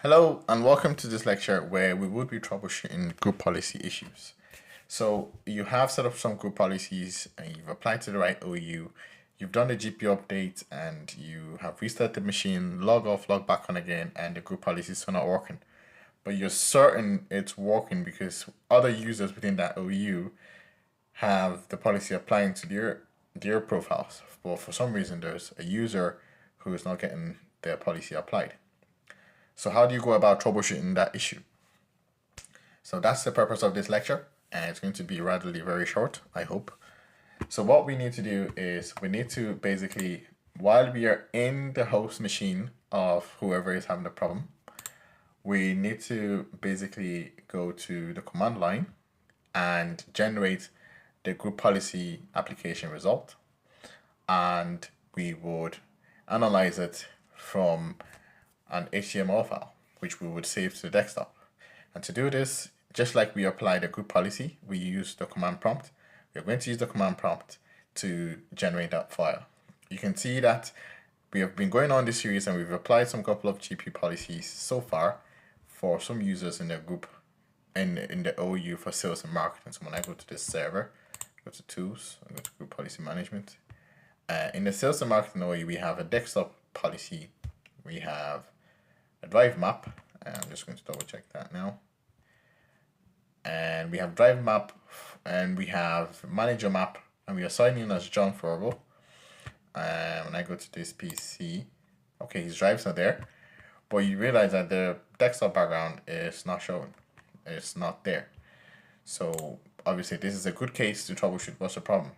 Hello and welcome to this lecture where we would be troubleshooting group policy issues. So you have set up some group policies and you've applied to the right OU, you've done the GPO update and you have restarted the machine, log off, log back on again, and the group policy is still not working. But you're certain it's working because other users within that OU have the policy applying to their profiles. But for some reason there's a user who is not getting their policy applied. So how do you go about troubleshooting that issue? So that's the purpose of this lecture, and it's going to be rather very short, I hope. So what we need to do is we need to basically, while we are in the host machine of whoever is having the problem, we need to basically go to the command line and generate the group policy application result. And we would analyze it from an HTML file, which we would save to the desktop. And to do this, just like we apply the group policy, we use the command prompt. We're going to use the command prompt to generate that file. You can see that we have been going on this series and we've applied some couple of GP policies so far for some users in the group in the OU for sales and marketing. So when I go to this server, go to tools, I go to group policy management. In the sales and marketing OU, we have a desktop policy. We have a drive map. I'm just going to double check that now. And we have drive map and we have manager map and we are signing in as John Forbo. When I go to this PC, okay, his drives are there, but you realize that the desktop background is not showing. It's not there. So obviously this is a good case to troubleshoot what's the problem.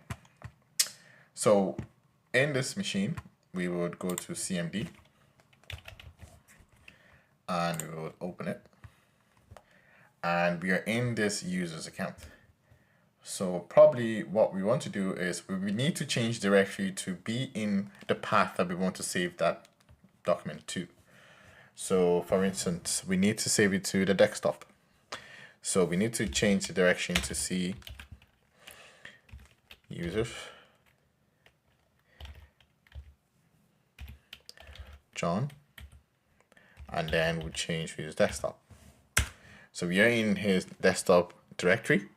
So in this machine, we would go to CMD and we will open it, and we are in this user's account. So probably what we want to do is we need to change directory to be in the path that we want to save that document to. So for instance, we need to save it to the desktop. So we need to change the direction to C users John, and then we'll change to his desktop. So we are in his desktop directory,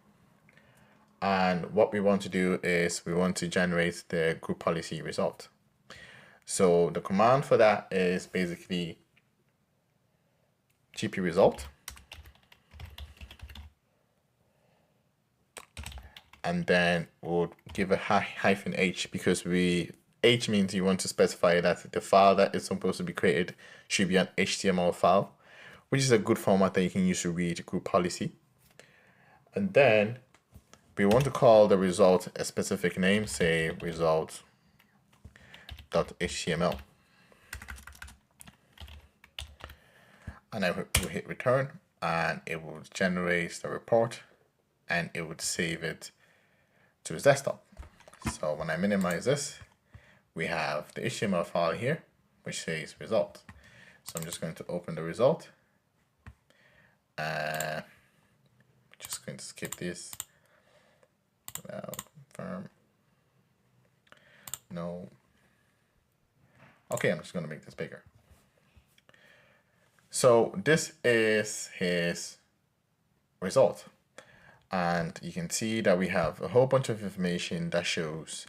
and what we want to do is we want to generate the group policy result. So the command for that is basically GP result, and then we'll give a hyphen H because H means you want to specify that the file that is supposed to be created should be an HTML file, which is a good format that you can use to read group policy. And then we want to call the result a specific name, say result.html. And I will hit return and it will generate the report and it would save it to his desktop. So when I minimize this, we have the HTML file here, which says result. So I'm just going to open the result. Just going to skip this. Confirm. No. Okay, I'm just going to make this bigger. So this is his result. And you can see that we have a whole bunch of information that shows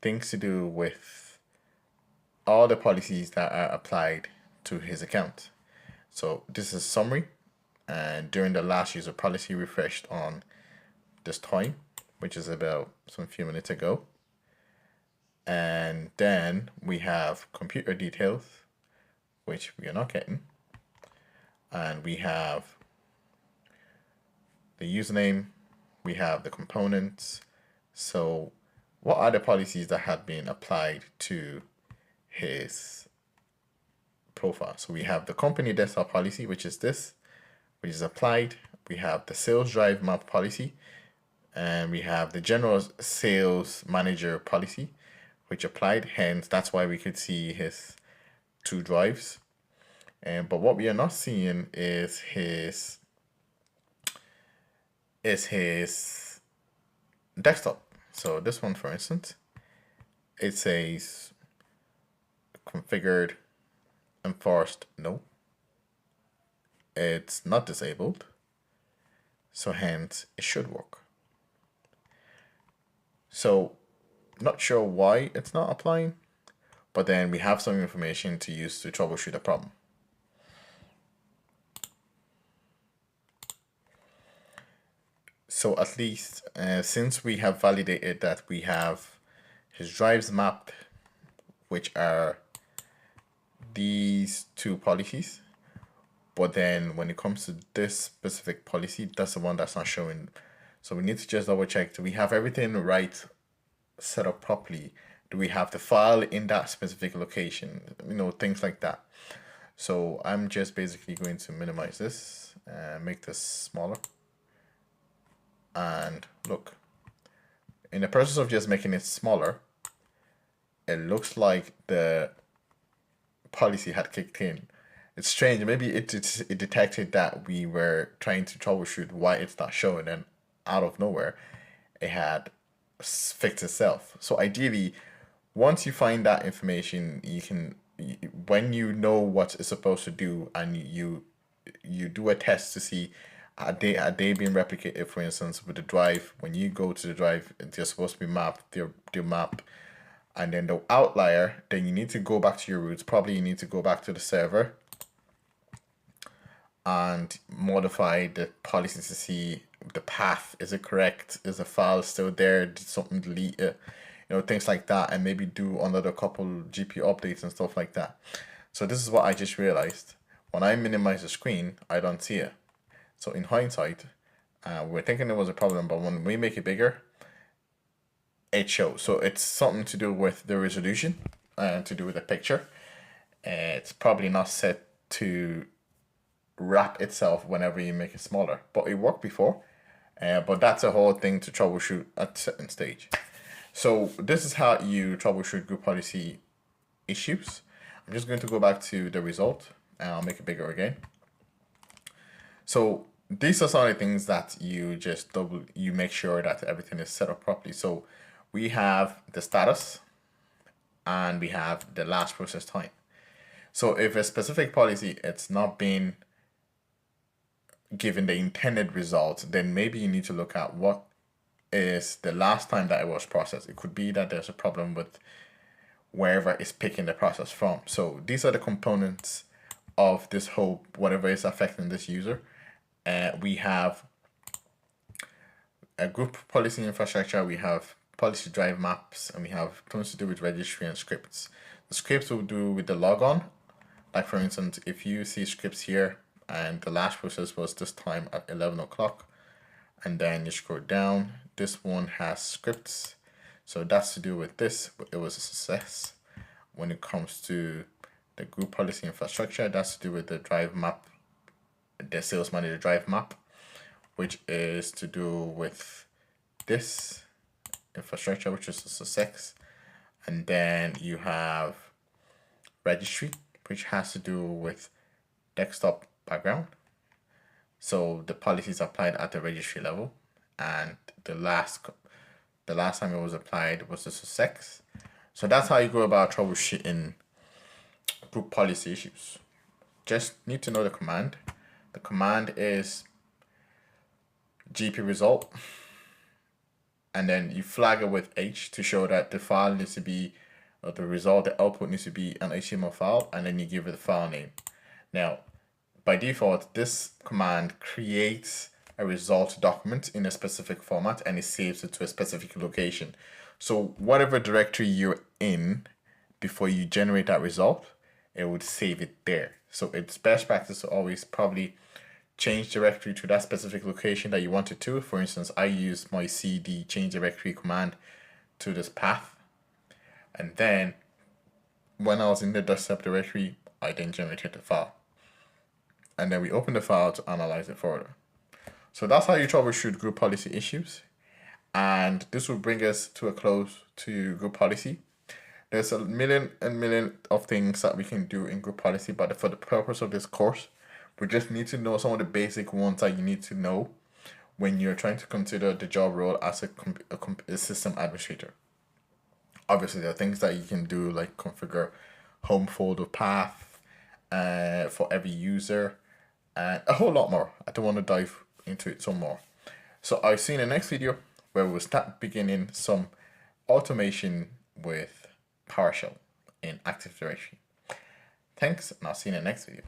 things to do with all the policies that are applied to his account. So this is a summary, and during the last user policy refreshed on this time, which is about some few minutes ago. And then we have computer details, which we are not getting. And we have the username, we have the components. So what are the policies that have been applied to his profile? So we have the company desktop policy, which is this, which is applied. We have the sales drive map policy, and we have the general sales manager policy, which applied. Hence, that's why we could see his two drives. But what we are not seeing is his desktop. So this one, for instance, it says configured enforced no. it's not disabled, so hence it should work. So not sure why it's not applying, but then we have some information to use to troubleshoot the problem. So at least since we have validated that we have his drives mapped, which are these two policies, but then when it comes to this specific policy, that's the one that's not showing. So we need to just double check, do we have everything right, set up properly? Do we have the file in that specific location? Things like that. So I'm just basically going to minimize this and make this smaller. And look, in the process of just making it smaller, it looks like the policy had kicked in. It's strange. Maybe it detected that we were trying to troubleshoot why it's not showing, and out of nowhere, it had fixed itself. So ideally, once you find that information, you can, when you know what it's supposed to do, and you do a test to see are they being replicated. For instance, with the drive, when you go to the drive, they're supposed to be mapped. They're mapped, and then the outlier, then you need to go back to your roots. Probably you need to go back to the server and modify the policy to see the path. Is it correct? Is the file still there? Did something delete it? Things like that, and maybe do another couple GPO updates and stuff like that. So this is what I just realized. When I minimize the screen, I don't see it. So in hindsight, we're thinking there was a problem, but when we make it bigger, it shows. So it's something to do with the resolution and to do with the picture. It's probably not set to wrap itself whenever you make it smaller, but it worked before. But that's a whole thing to troubleshoot at a certain stage. So this is how you troubleshoot group policy issues. I'm just going to go back to the result and I'll make it bigger again. So these are some of the things that you make sure that everything is set up properly. So we have the status and we have the last process time. So if a specific policy, it's not been given the intended result, then maybe you need to look at what is the last time that it was processed. It could be that there's a problem with wherever it's picking the process from. So these are the components of this whole, whatever is affecting this user. We have a group policy infrastructure, we have policy drive maps, and we have things to do with registry and scripts. The scripts will do with the logon. Like for instance, if you see scripts here and the last process was this time at 11 o'clock, and then you scroll down, this one has scripts. So that's to do with this, but it was a success. When it comes to the group policy infrastructure, that's to do with the drive map, the sales manager drive map, which is to do with this infrastructure, which is a success. And then you have registry, which has to do with desktop background. So the policy is applied at the registry level, and the last time it was applied was the success. So that's how you go about troubleshooting group policy issues. Just need to know the command. The command is GP result, and then you flag it with H to show that the file needs to be, or the result, the output needs to be an HTML file, and then you give it the file name. Now, by default, this command creates a result document in a specific format and it saves it to a specific location. So whatever directory you're in before you generate that result, it would save it there. So it's best practice to always probably change directory to that specific location that you want it to. For instance, I use my cd change directory command to this path, and then when I was in the desktop directory, I then generated the file, and then we open the file to analyze it further. So that's how you troubleshoot group policy issues, and this will bring us to a close to group policy. There's a million of things that we can do in group policy, but for the purpose of this course, we just need to know some of the basic ones that you need to know when you're trying to consider the job role as a system administrator. Obviously, there are things that you can do like configure home folder path for every user, and a whole lot more. I don't want to dive into it some more. So I'll see you in the next video where we'll start beginning some automation with PowerShell in Active Directory. Thanks, and I'll see you in the next video.